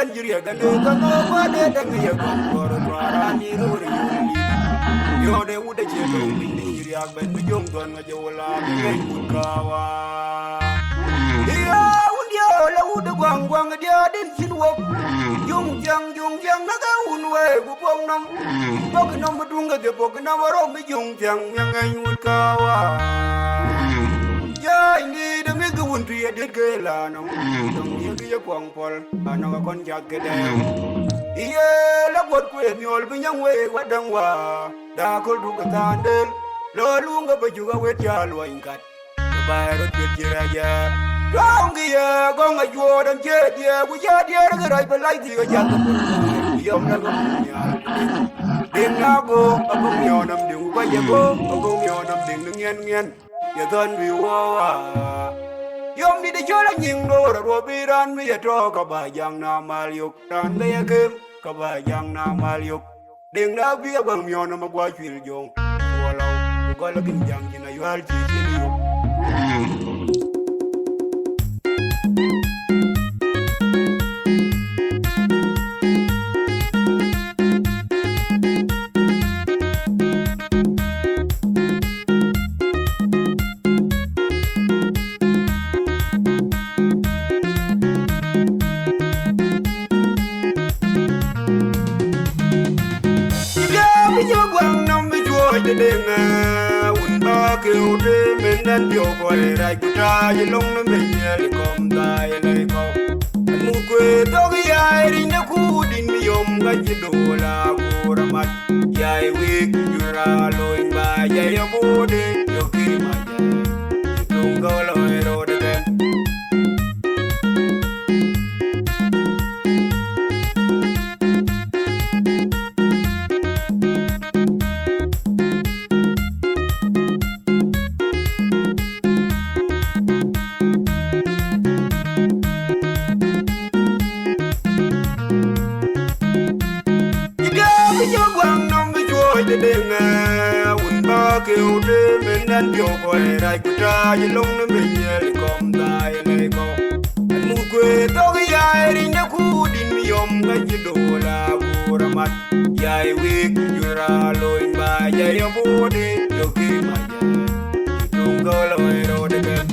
dan jiri ga de ga no wa de dan ya ko ko ra ni ru ri yo de u de je ko ni jiri ga ben jom don ga jola ga ku kawa ya un yo la u de gwang gwang dia din sin wo yung jang na ga un we bu bong nam bo ga nam dung ga de bo ga na wa ro mi yung jang yang ga un kawa ya ini de mi ga un tri de ga la no dong ye ga kwang pol ana ga kon ja ga de iye la bot ku e nyol bi nyang we wa dang wa da ko du ga tan de lo lu ga ba ju ga we ja lo in kat ba ro ti ji ra ya dong gi ya gong ga ju dan je dia bu ja dia ga rai ba lai ti ga ja ga bu yom na ga ya ding na go abu yo nam ding ba ya go abu yo nam ding ngien ngien ya thân vì hoa yom đi để cho nó nhìn đồ rồi bị ran bây giờ cho các bà giang nam maliuk ran bây giờ kim các bà giang nam maliuk điền đã biết bằng nhau nó mà qua chuyện dùng qua lâu gọi là kinh giang chỉ là yêu chỉ yêu kêu đê mình đang điều gọi lại cứ tra như lông nó mình lại còn tai lại còn mu quê tao cái ai đi nó khu đi mi yom cái gì đồ là cô ra mặt dài wick như ra lôi mà dài ở bố đi điều khi mà dài không có lời rồi được em kêu đê mình đang điều gọi lại cứ tra như lông nó mình lại còn tai lại còn mu quê tao cái ai đi nó khu đi mi yom cái gì đồ là cô ra mặt dài wick như ra lôi mà dài ở bố đi điều khi mà dài không có lời rồi được em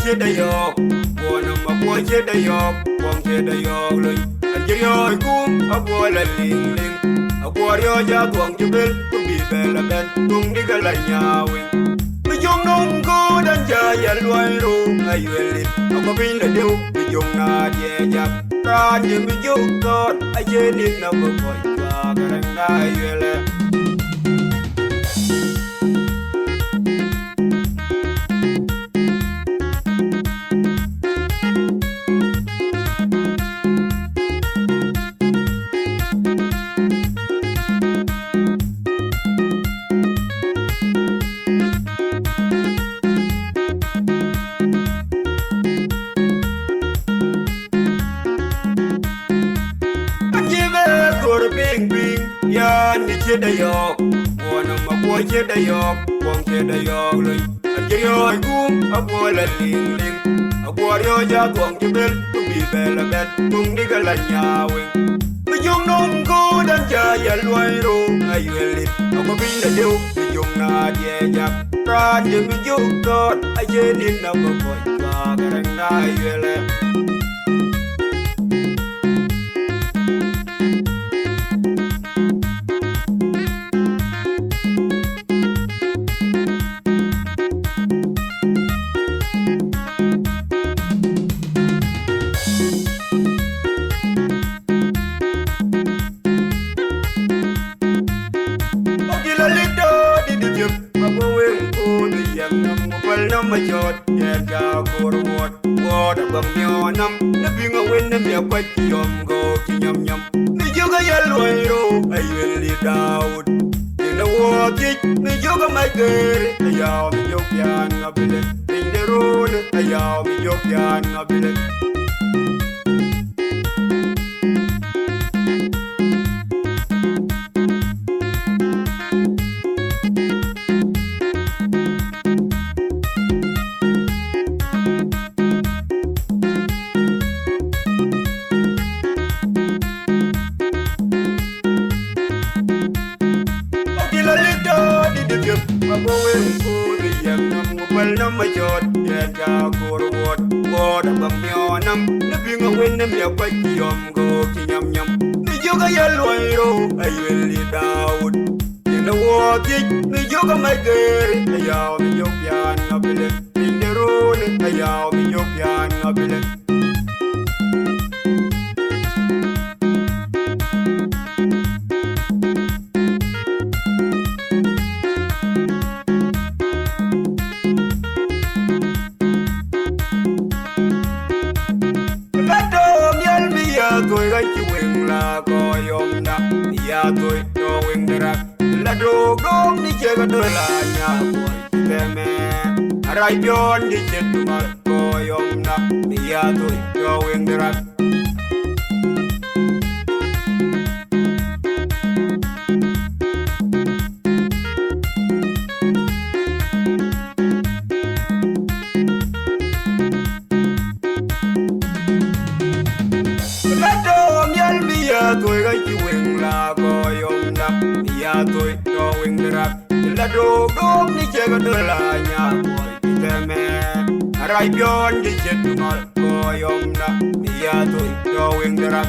chết đầy yok, buồn mà buồn chết đầy yok, buồn chết đầy yok lên. Anh chỉ nói cũng, anh buồn là linh linh, anh buồn yo ya buồn chỉ biết, cũng bị bè là bên, cũng đi cái lại nhà mình. Mình dùng nông cô đánh giá ya loay ru, ai yêu linh, anh có biết là điều, mình dùng na dễ dàng, ra thì mình dùng con, ai chơi đi nào có coi qua cái răng ai yêu linh. Chết đầy yok, buồn mà buồn chết đầy yok, buồn chết đầy yok lên. Anh chỉ nói cũng, anh buồn là linh linh, anh buồn yo ya buồn chỉ biết, cũng bị bè là bên, cũng đi cái lại nhà mình. Mình dùng nông cô đánh giá ya loay ru, ai yêu linh, anh có biết là điều, mình dùng na dễ dàng, ra thì mình dùng con, ai chơi đi nào có coi qua cái răng ai yêu linh. Mà chốt đèn cao cô ruột qua đã bằng nhau năm nó bị ngầu quên nó mèo quay yom go chỉ nhầm nhầm juga yalwairo ayeli daud ina woti mi juga mager ayaw mi jokyan ngabile pinderun ayaw mi jokyan ngabile Majot ya ja korwot wod bamyonam nabing wenam ya kwajom go kinyam nyam ni joga ya loiro ayeli daud ina woti ni joga mager ayaw mi jokyan ngabile pinderun ayaw mi jokyan ngabile tôi gái chịu là coi ông đã ya tôi cho quên đrak là đồ đom đi chơi cái tôi là nhà tôi em rai bion đi chơi mà coi ông đã ya tôi cho quên đrak tôi gái chịu là coi ông đã ya tôi cho quên đrak là đồ đom đi chơi cái tôi là nhà tôi em rai bion đi chơi mà coi ông đã ya tôi cho quên đrak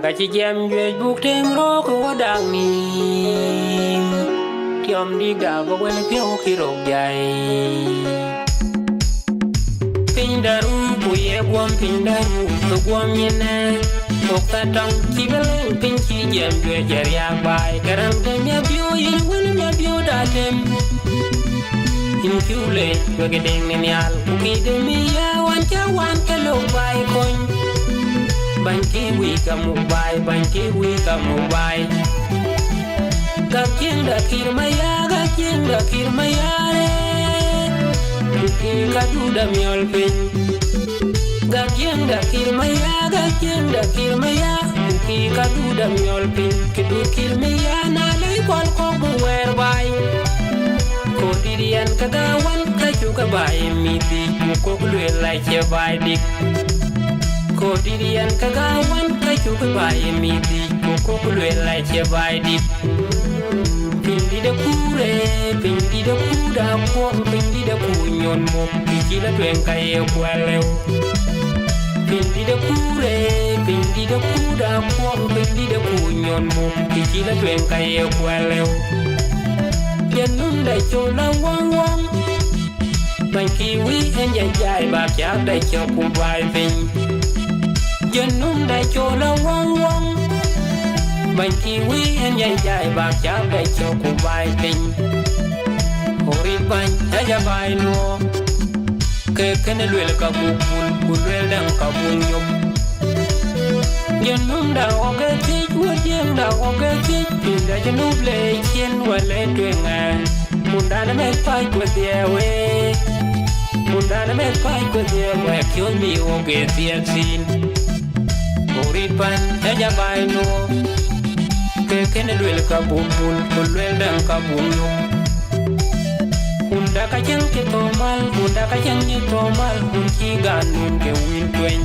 Ka chi jam jwe buk tem ro ko dang ni tiom di ga bo wen pyo ki ro jai pin daru bu ye gwam pin daru to gwam yene to ka tang ki belen pin chi jam jwe jar ya bai karam de nya bio yin wen nya bio da tem in kyule we ge ding ni al ku ki de mi ya wan ka lo bai kon banki wi kamubai gakinda kirmaya re ki kaduda miolpin gakinda kirmaya ki kaduda miolpin kidu kirmaya na lay kol ko buwer bai ko dirian kagawan kajuka bai miti ko kulwe lai che bai dik ko dirian kagawan kajuka bai miti ko kulwe lai che bai dik pindi da kure pindi da kuda ko pindi da kunyon mo pikila twen kaye kwalew pindi da kure pindi da kuda ko pindi da kunyon mo pikila twen kaye kwalew yanum da chola wang wang banki wi en ya jai ba kya da choku bai pin yanum da chola wang wang banki wi en ya jai ba kya da choku bai pin ori ban ya bai no ke kene lwel ka bukul kulwel dan ka bunyop yanum da oge tik wodiem da oge tik pinda janub le kien wale twenga mundana me pai kwetiewe mundana me pai kwetiewe kyon mi oge tiaksin ori ban ya bai no ke kene lwel ka bukul kulwel dan ka bunyop Unda kacang ke tomal, unda kacang ni tomal, kunci ganun ke win twen.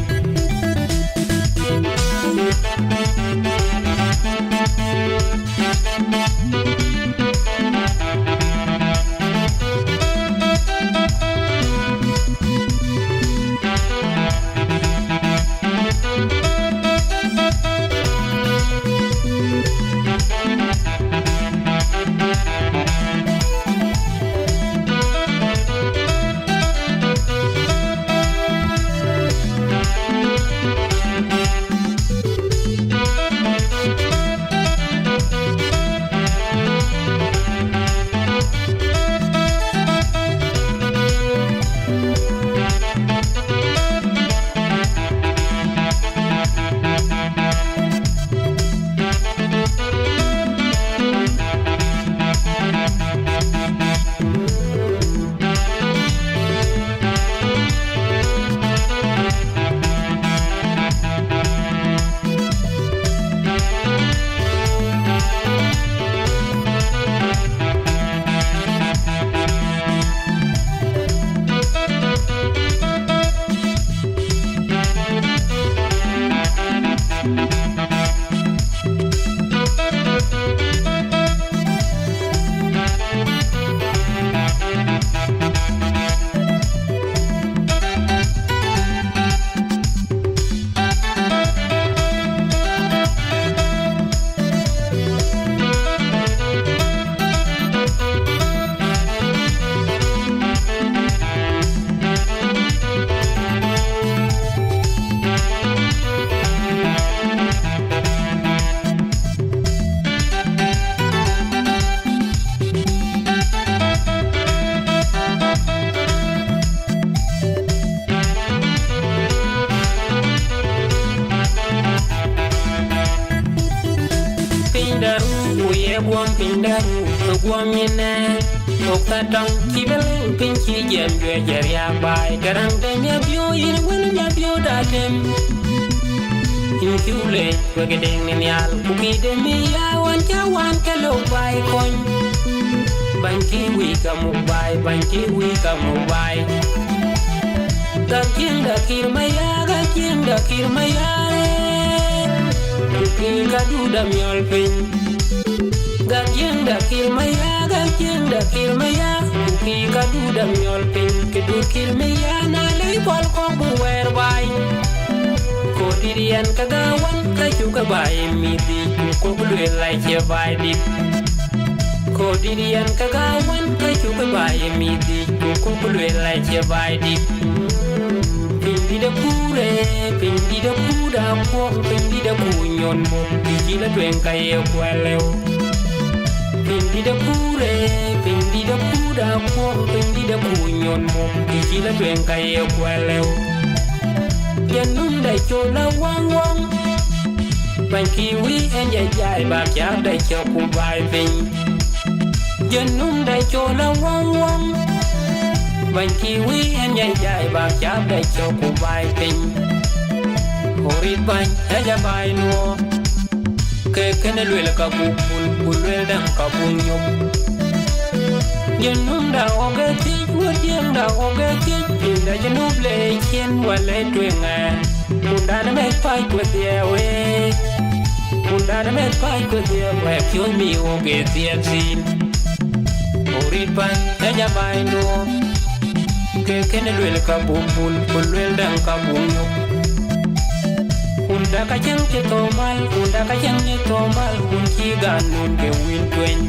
guam yene okta dong ki beleng pin ki jem jwe jeria bai garang dem ya bio yin wen ya bio da dem in kiule wege deng ni yal ku ki dem ya wan cha wan ke lo bai kon banki wi ka mu bai banki wi ka mu bai da kir maya ga king da kir maya ku ki ka du da miol pin da kir maya ga king da kir maya ku ki ka du da miol pin ke du kir maya na le pol ko bu wer bai ko dirian ka ga wan ka chu ka bai mi di ko ku le lai che bai di ko dirian ka ga wan ka chu ka bai mi di ko ku le lai che bai di pindi da kure pindi da kuda ko pindi da kunyon mo pindi la twen ka ye kweleo pindi da kure pindi da kuda ko pindi da kunyon mo pindi la twen ka ye kweleo yanum da chola wang wang banki wi en ya jai ba kya da cho ku bai pin yanum da chola wang wang banki wi en ya jai ba kya da cho ku bai pin horit ban ya bai no ke kene lwe ka bu bul lwe dang ka bu nyop yanum da oge ti wo jem da oge ti da janub le chen wale twenga munda na me pai ko dia we munda na me pai ko dia we kyo mi oge ti sin horit ban ya bai no ke kene lwe ka bu bul lwe dang ka bu nyop unda ka chang ke tomal unda ka chang ke tomal un ki ganun ke win twen